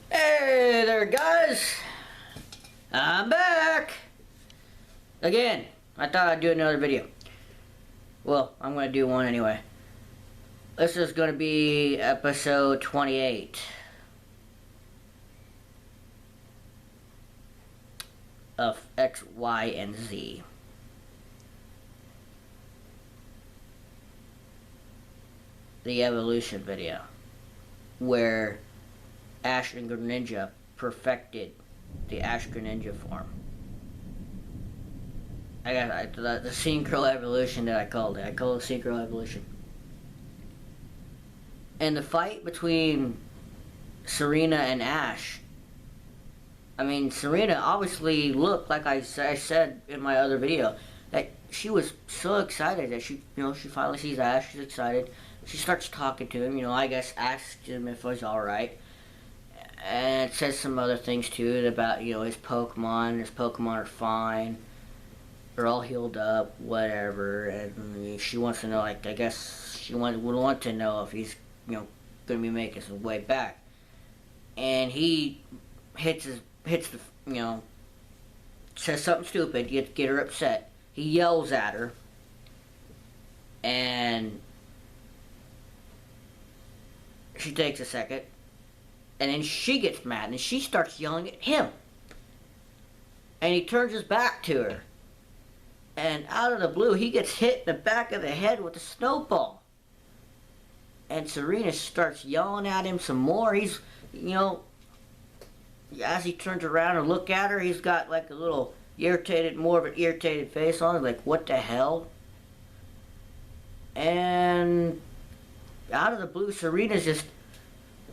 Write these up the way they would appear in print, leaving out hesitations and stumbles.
Hey there, guys! I'm back! Again, I thought I'd do another video. Well, I'm gonna do one anyway. This is gonna be episode 28 of Xy&Z. The evolution video, where Ash and Greninja perfected the Ash Greninja form. I got the synchro evolution that I called it. I call it synchro evolution. And the fight between Serena and Ash. I mean, Serena obviously looked like I said in my other video that she was so excited that she finally sees Ash. She's excited. She starts talking to him. I guess asks him if he's all right. And it says some other things too about his Pokemon. His Pokemon are fine. They're all healed up, whatever. And she wants to know, I guess she would want to know if he's going to be making his way back. And he hits the says something stupid, get her upset. He yells at her, and she takes a second. And then she gets mad and she starts yelling at him. And he turns his back to her. And out of the blue, he gets hit in the back of the head with a snowball. And Serena starts yelling at him some more. He's, as he turns around and look at her, he's got like a little more of an irritated face on him. Like, what the hell? And out of the blue, Serena's just...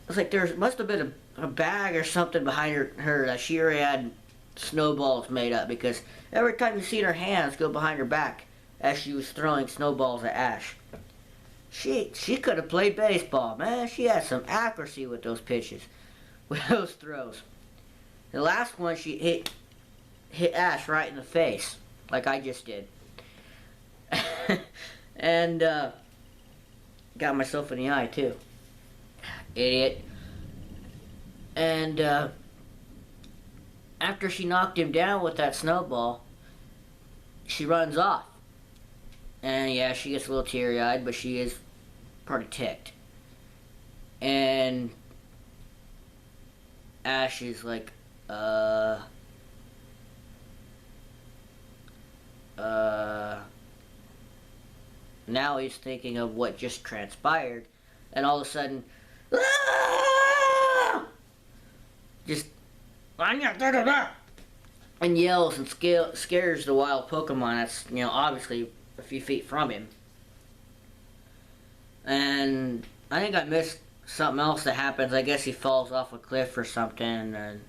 It's like there must have been a bag or something behind her that she already had snowballs made up, because every time you see her hands go behind her back as she was throwing snowballs at Ash. She could have played baseball, man. She had some accuracy with those pitches, with those throws. The last one she hit Ash right in the face, like I just did. And got myself in the eye too. Idiot. And after she knocked him down with that snowball, she runs off. And yeah, she gets a little teary-eyed, but she is pretty ticked. And Ash is like, now he's thinking of what just transpired, and all of a sudden, just and yells and scares the wild Pokemon that's obviously a few feet from him. And I think I missed something else that happens. I guess he falls off a cliff or something, and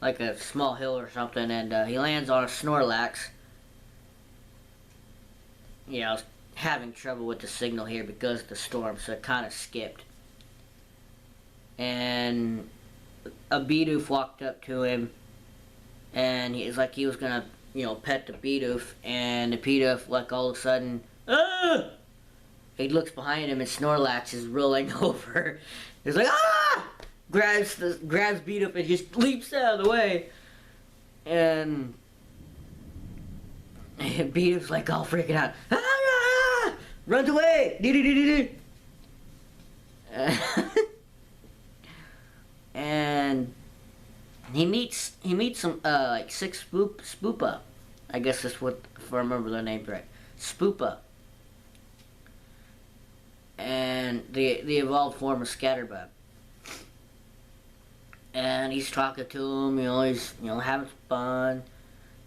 like a small hill or something, and he lands on a Snorlax. I was having trouble with the signal here because of the storm, so it kind of skipped. And a Bidoof walked up to him, and he was gonna, pet the Bidoof, and the Bidoof, like, all of a sudden, ah! He looks behind him, and Snorlax is rolling over. He's like, ah! Grabs Bidoof and just leaps out of the way, and Bidoof's like all freaking out, ah! Runs away, and he meets some like 6 Spoopa. I guess that's what, if I remember their names right, Spoopa. And the evolved form of Scatterbug. And he's talking to him, he's having fun.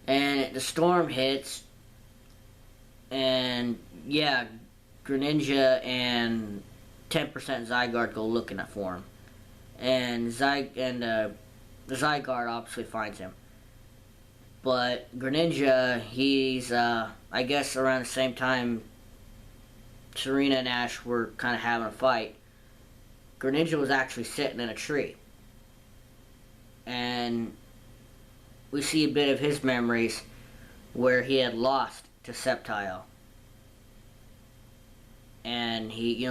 And the storm hits, and yeah, Greninja and 10% Zygarde go looking for him. And the Zygarde obviously finds him. But Greninja, he's, I guess around the same time Serena and Ash were kind of having a fight, Greninja was actually sitting in a tree. And we see a bit of his memories where he had lost to Sceptile. And he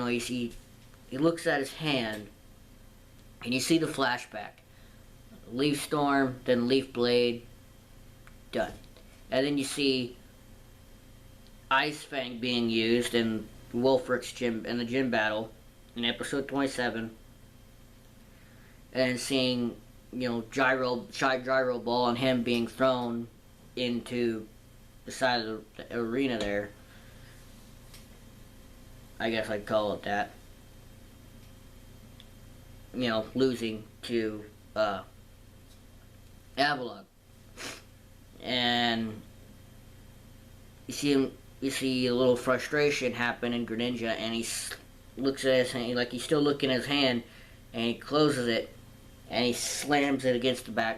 looks at his hand, and you see the flashback Leaf Storm, then Leaf Blade, done. And then you see Ice Fang being used in Wolfrick's gym, in the gym battle in episode 27. And seeing, gyro ball and him being thrown into the side of the arena there. I guess I'd call it that. Losing to Avalon. And you see a little frustration happen in Greninja, and he looks at his hand, like he's still looking at his hand, and he closes it, and he slams it against the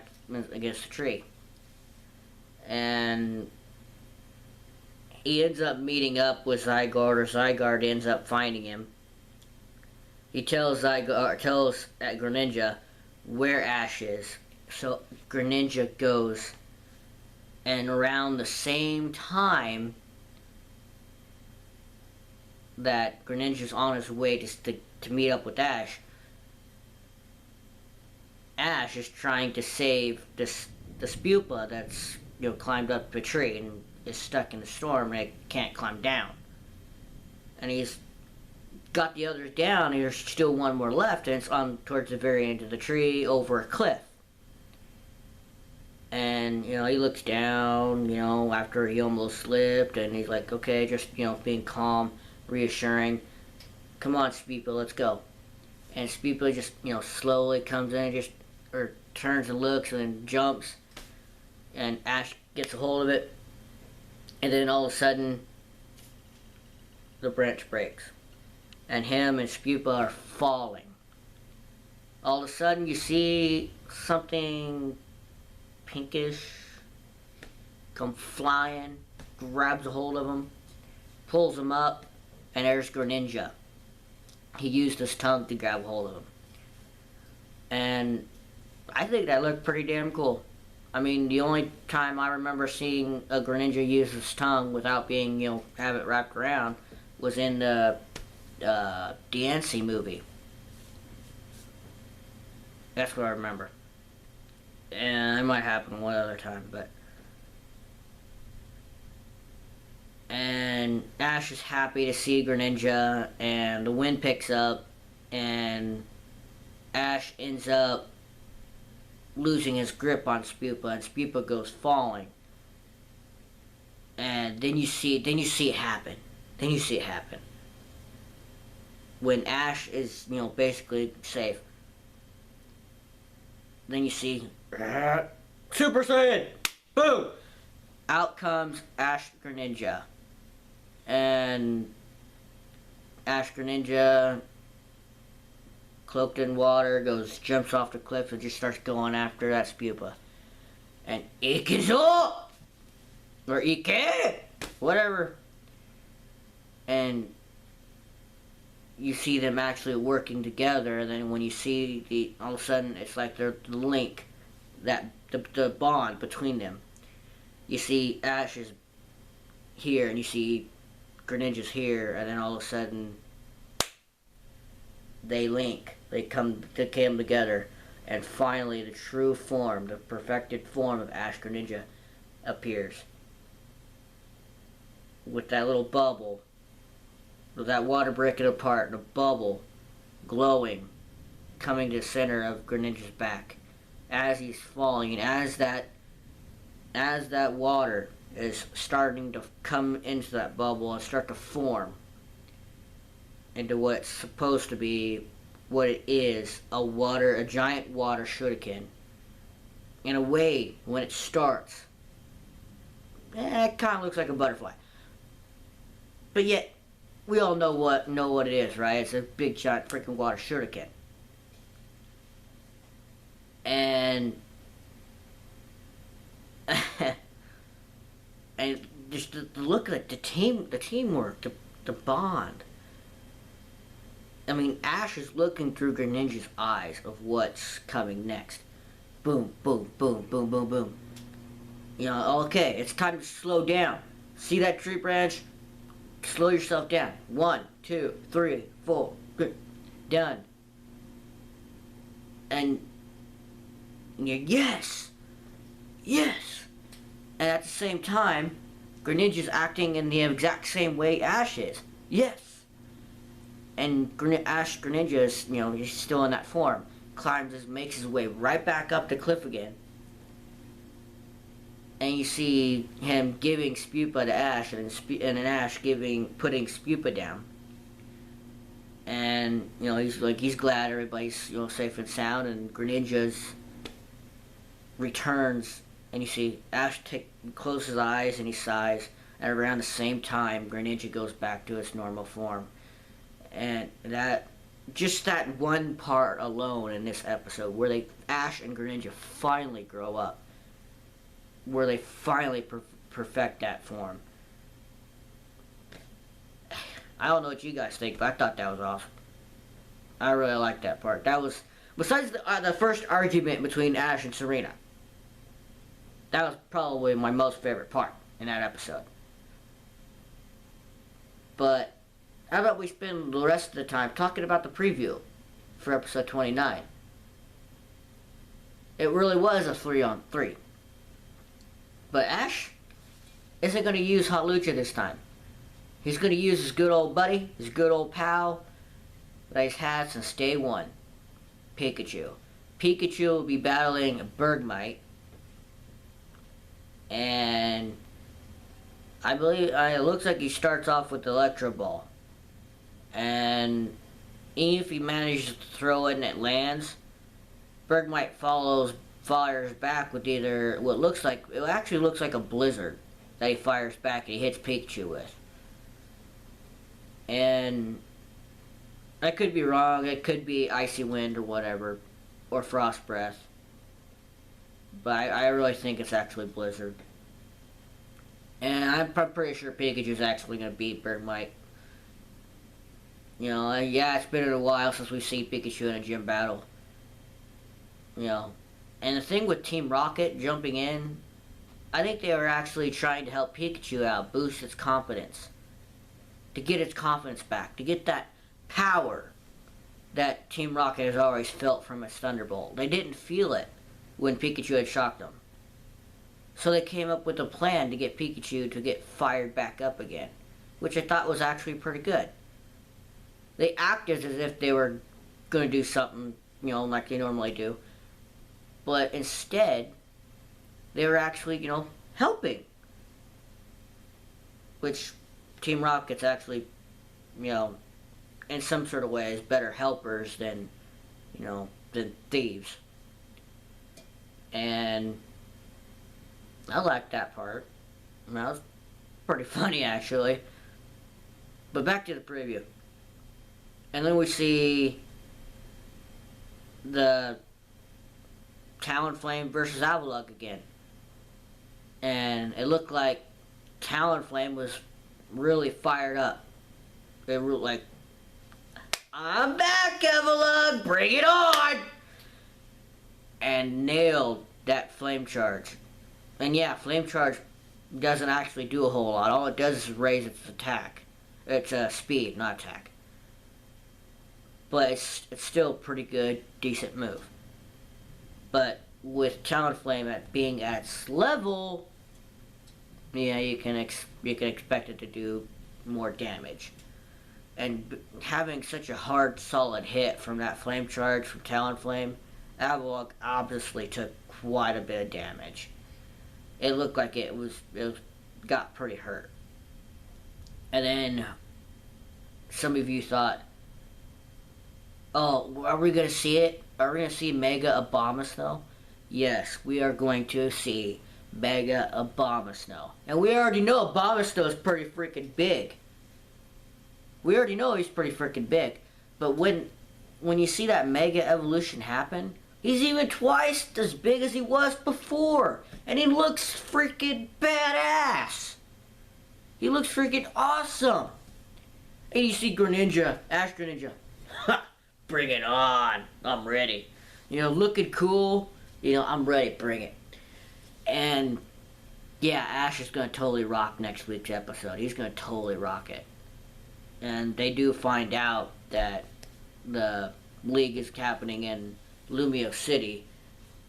tree. And he ends up meeting up with Zygarde, or Zygarde ends up finding him. He tells Greninja where Ash is. So Greninja goes, and around the same time that Greninja's on his way to meet up with Ash, Ash is trying to save the Spupa that's climbed up a tree and is stuck in the storm and it can't climb down. And he's got the others down, and there's still one more left, and it's on towards the very end of the tree over a cliff. And he looks down, after he almost slipped, and he's like, okay, just being calm, reassuring. Come on, Spupa, let's go. And Spupa just slowly comes in, or turns and looks, and then jumps, and Ash gets a hold of it, and then all of a sudden the branch breaks, and him and Spupa are falling. All of a sudden you see something pinkish come flying, grabs a hold of him, pulls him up, and there's Greninja. He used his tongue to grab a hold of him. And I think that looked pretty damn cool. I mean, the only time I remember seeing a Greninja use his tongue without being, have it wrapped around was in the Diancie movie. That's what I remember. And it might happen one other time, but... And Ash is happy to see Greninja, and the wind picks up, and Ash ends up losing his grip on Spupa, and Spupa goes falling. And then you see it happen. When Ash is, basically safe. Then you see Super Saiyan! Boom! Out comes Ash Greninja. And Ash Greninja, cloaked in water, jumps off the cliff and just starts going after that Spupa. And Ikizo! Or Ike! Whatever. And you see them actually working together, and then when you see all of a sudden it's like they're the link, that the bond between them. You see Ash is here, and you see Greninja's here, and then all of a sudden they link. They come together, and finally the true form, the perfected form of Ash Greninja appears. With that little bubble, with that water breaking apart, the bubble glowing, coming to the center of Greninja's back as he's falling, and as that water is starting to come into that bubble and start to form into what it's supposed to be, what it is, a giant water shuriken. In a way, when it starts, it kind of looks like a butterfly. But yet, we all know what it is, right? It's a big giant freaking water shuriken. And and just the look at the teamwork, the bond. I mean, Ash is looking through Greninja's eyes of what's coming next. Boom, boom, boom, boom, boom, boom. Okay, it's time to slow down. See that tree branch? Slow yourself down. 1, 2, 3, 4. Good. Done. And And you're, yes! Yes! And at the same time, Greninja's acting in the exact same way Ash is. Yes! And Ash Greninja is, he's still in that form. Makes his way right back up the cliff again. And you see him giving Spupa to Ash, and then Ash putting Spupa down. And, he's glad everybody's, safe and sound, and Greninja's returns, and you see Ash closes his eyes and he sighs, and around the same time, Greninja goes back to its normal form. And that one part alone in this episode, where Ash and Greninja finally grow up, where they finally perfect that form. I don't know what you guys think, but I thought that was awesome. I really liked that part. That was, besides the first argument between Ash and Serena, that was probably my most favorite part in that episode. But how about we spend the rest of the time talking about the preview for episode 29? It really was a 3-on-3. But Ash isn't going to use Hot Lucha this time. He's going to use his good old buddy, his good old pal that he's had since day one, Pikachu. Pikachu will be battling Bergmite. And I believe it looks like he starts off with the Electro Ball. And even if he manages to throw it and it lands, Bergmite fires back with either it actually looks like a blizzard that he fires back and he hits Pikachu with. And I could be wrong, it could be Icy Wind or whatever, or Frost Breath. But I really think it's actually Blizzard. And I'm pretty sure Pikachu's actually going to beat Bergmite. Yeah, it's been a while since we've seen Pikachu in a gym battle. And the thing with Team Rocket jumping in, I think they were actually trying to help Pikachu out, boost its confidence. To get its confidence back, to get that power that Team Rocket has always felt from its Thunderbolt. They didn't feel it when Pikachu had shocked them. So they came up with a plan to get Pikachu to get fired back up again, which I thought was actually pretty good. They acted as if they were going to do something, like they normally do. But instead, they were actually, helping. Which Team Rocket's actually, in some sort of ways, better helpers than thieves. And I liked that part. That was pretty funny, actually. But back to the preview. And then we see the Talonflame versus Avalugg again. And it looked like Talonflame was really fired up. They were like, I'm back, Avalugg! Bring it on! And nailed that Flame Charge. And yeah, Flame Charge doesn't actually do a whole lot. All it does is raise its attack. Its speed, not attack. But it's still a pretty good, decent move. But with Talonflame being at its level, yeah, you can expect it to do more damage. And having such a hard, solid hit from that Flame Charge from Talonflame, Avalugg obviously took quite a bit of damage. It looked like it got pretty hurt. And then some of you thought, oh, are we going to see it? Are we going to see Mega Abomasnow? Yes, we are going to see Mega Abomasnow. And we already know Abomasnow is pretty freaking big. We already know he's pretty freaking big. But when you see that Mega Evolution happen, he's even twice as big as he was before. And he looks freaking badass. He looks freaking awesome. And you see Greninja, Ash Greninja. Ha! Bring it on. I'm ready. Looking cool. I'm ready. Bring it. And yeah, Ash is going to totally rock next week's episode. He's going to totally rock it. And they do find out that the league is happening in Lumio City.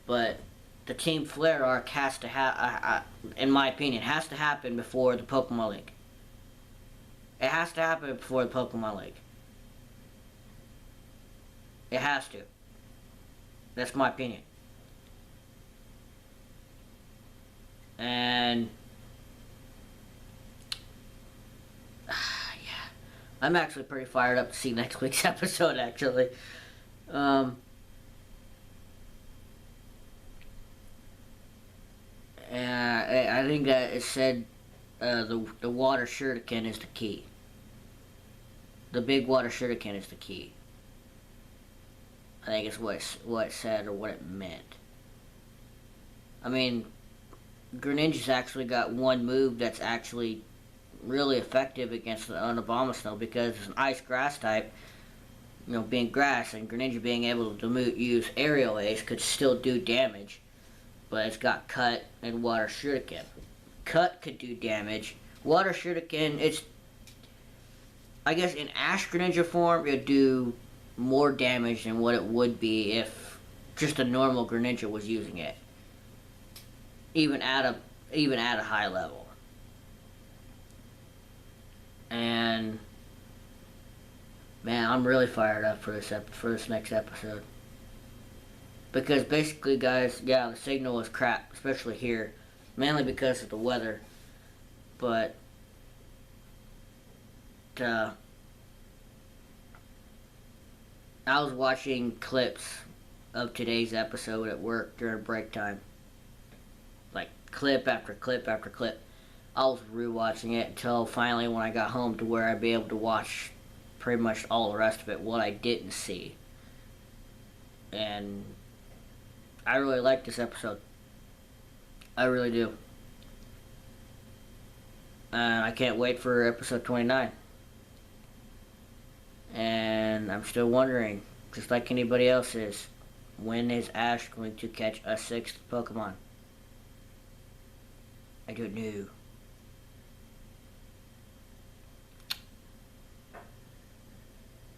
But the Team Flare arc has to in my opinion, has to happen before the Pokemon League. It has to happen before the Pokemon League. It has to. That's my opinion. And yeah, I'm actually pretty fired up to see next week's episode. Actually, and I think that it said the water shuriken is the key. The big water shuriken is the key. I think it's what it said or what it meant. I mean, Greninja's actually got one move that's actually really effective against an Abomasnow because it's an ice grass type, you know, being grass, and Greninja being able to use aerial ace could still do damage, but it's got cut and water shuriken. Cut could do damage. Water shuriken, it's, I guess in Ash Greninja form, it'd do more damage than what it would be if just a normal Greninja was using it. Even at a high level. And man, I'm really fired up for this next episode. Because basically, guys, yeah, the signal is crap, especially here, mainly because of the weather. But I was watching clips of today's episode at work during break time. Like clip after clip after clip. I was rewatching it until finally when I got home to where I'd be able to watch pretty much all the rest of it, what I didn't see. And I really like this episode. I really do. And I can't wait for episode 29. And I'm still wondering, just like anybody else is, when is Ash going to catch a 6th Pokemon? I don't know.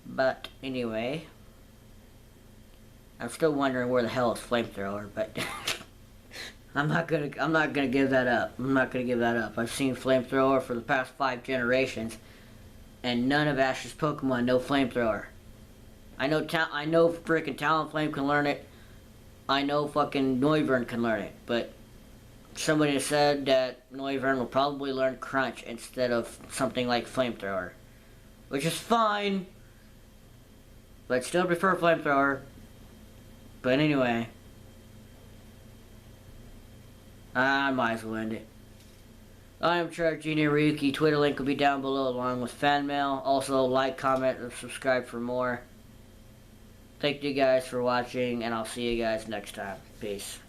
But anyway, I'm still wondering where the hell is Flamethrower, but I'm not gonna give that up. I'm not gonna give that up. I've seen Flamethrower for the past 5 generations, and none of Ash's Pokemon know Flamethrower. I know freaking Talonflame can learn it. I know fucking Noivern can learn it, but somebody said that Noivern will probably learn Crunch instead of something like Flamethrower, which is fine, but still prefer Flamethrower. But anyway, I might as well end it. I am Charjr Ryuki. Twitter link will be down below along with fan mail. Also, like, comment, and subscribe for more. Thank you guys for watching, and I'll see you guys next time. Peace.